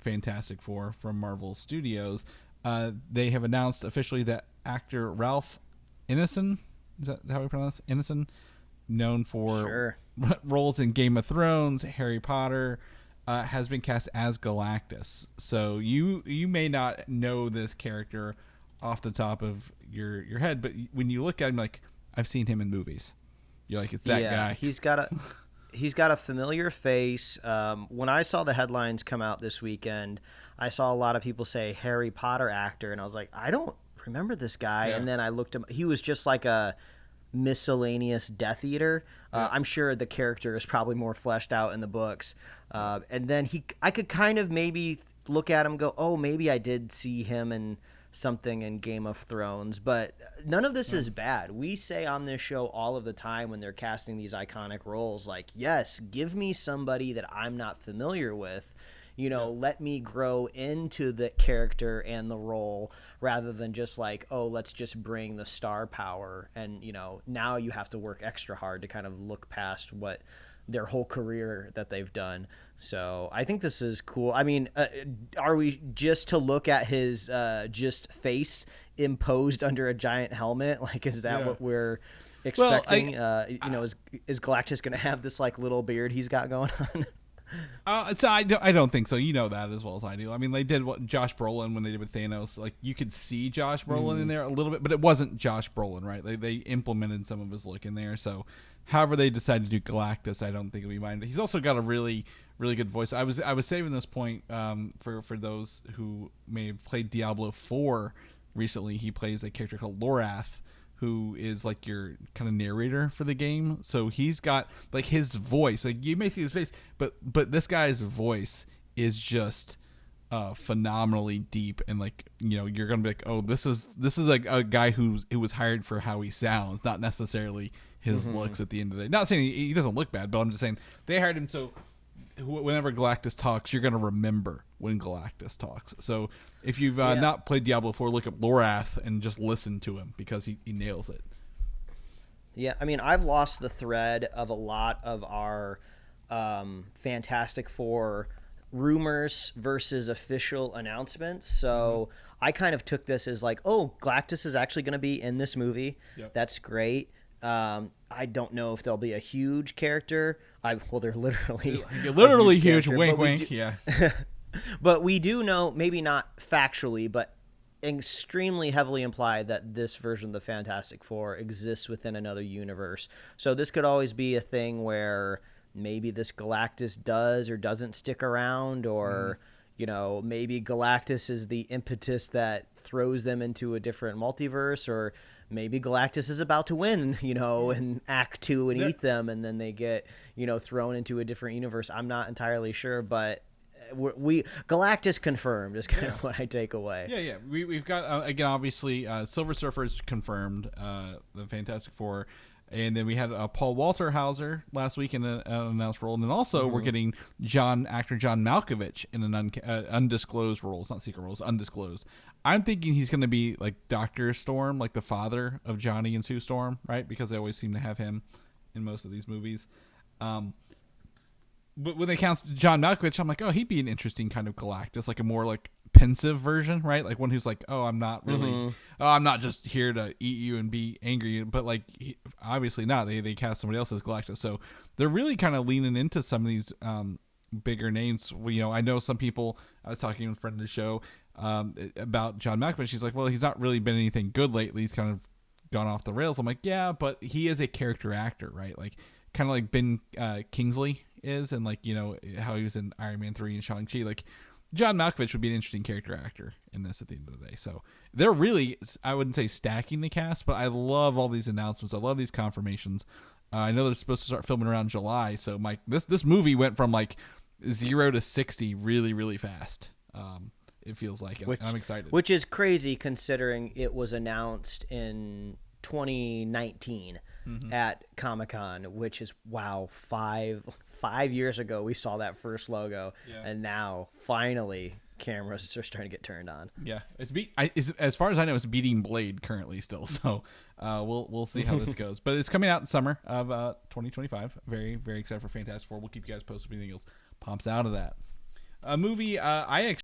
Fantastic Four from Marvel Studios. They have announced officially that actor Ralph Ineson, is that how we pronounce it? Ineson, known for roles in Game of Thrones, Harry Potter, has been cast as Galactus. So you may not know this character off the top of your head, but when you look at him, like, I've seen him in movies. You're like, it's that guy. He's got a familiar face. When I saw the headlines come out this weekend, I saw a lot of people say Harry Potter actor, and I was like, I don't remember this guy. Yeah. And then I looked him. He was just like a miscellaneous Death Eater. I'm sure the character is probably more fleshed out in the books. And then I could kind of maybe look at him and go, oh, maybe I did see him in something in Game of Thrones, but none of this is bad. We say on this show all of the time when they're casting these iconic roles, like, yes, give me somebody that I'm not familiar with. Let me grow into the character and the role rather than just like, oh, let's just bring the star power. And, now you have to work extra hard to kind of look past what their whole career that they've done. So I think this is cool. I mean, are we just to look at his just face imposed under a giant helmet? Like, is that what we're expecting? Well, is Galactus going to have this like little beard he's got going on? I don't think so. You know that as well as I do. I mean, they did what Josh Brolin when they did with Thanos. Like, you could see Josh Brolin in there a little bit, but it wasn't Josh Brolin, right? They implemented some of his look in there. So, however they decide to do Galactus, I don't think it'll be mine. He's also got a really, really good voice. I was saving this point for those who may have played Diablo 4 recently. He plays a character called Lorath, who is like your kind of narrator for the game. So he's got like his voice, like you may see his face, but this guy's voice is just phenomenally deep, and like, you're gonna be like, oh, this is like a guy who was hired for how he sounds, not necessarily his looks at the end of the day. Not saying he doesn't look bad, but I'm just saying they hired him so whenever Galactus talks, you're gonna remember when Galactus talks. So if you've not played Diablo 4, look up Lorath and just listen to him because he nails it. Yeah, I mean, I've lost the thread of a lot of our Fantastic Four rumors versus official announcements. So I kind of took this as like, oh, Galactus is actually going to be in this movie. Yep. That's great. I don't know if there'll be a huge character. They're literally huge. Wink, wink. Yeah. But we do know, maybe not factually, but extremely heavily implied that this version of the Fantastic Four exists within another universe. So this could always be a thing where maybe this Galactus does or doesn't stick around, or maybe Galactus is the impetus that throws them into a different multiverse, or maybe Galactus is about to win, in Act 2 and eat them, and then they get, thrown into a different universe. I'm not entirely sure, but Galactus confirmed is kind of what I take away. Yeah. We've got, again, obviously, Silver Surfer's confirmed, the Fantastic Four. And then we had Paul Walter Hauser last week in an announced role. And then also we're getting actor John Malkovich in an undisclosed role. It's not secret roles, undisclosed. I'm thinking he's going to be like Dr. Storm, like the father of Johnny and Sue Storm, right? Because they always seem to have him in most of these movies. But when they count John Malkovich, I'm like, oh, he'd be an interesting kind of Galactus, like a more like pensive version, right? Like one who's like, oh, I'm not really, I'm not just here to eat you and be angry, but like, obviously not. They cast somebody else as Galactus, so they're really kind of leaning into some of these bigger names. I know some people. I was talking with a friend of the show about John Malkovich. She's like, well, he's not really been anything good lately. He's kind of gone off the rails. I'm like, yeah, but he is a character actor, right? Like, kind of like Ben Kingsley is, and like, how he was in Iron Man 3 and Shang-Chi. Like, John Malkovich would be an interesting character actor in this at the end of the day. So they're really, I wouldn't say stacking the cast, but I love all these announcements. I love these confirmations. I know they're supposed to start filming around July. So this movie went from like 0 to 60 really, really fast. It feels like, and I'm excited. Which is crazy considering it was announced in 2019 at Comic-Con, which is, wow, five years ago we saw that first logo, and now finally cameras are starting to get turned on. Yeah, as far as I know, it's beating Blade currently still. So we'll see how this goes. But it's coming out in summer of 2025. Very, very excited for Fantastic Four. We'll keep you guys posted if anything else pops out of that. A movie I actually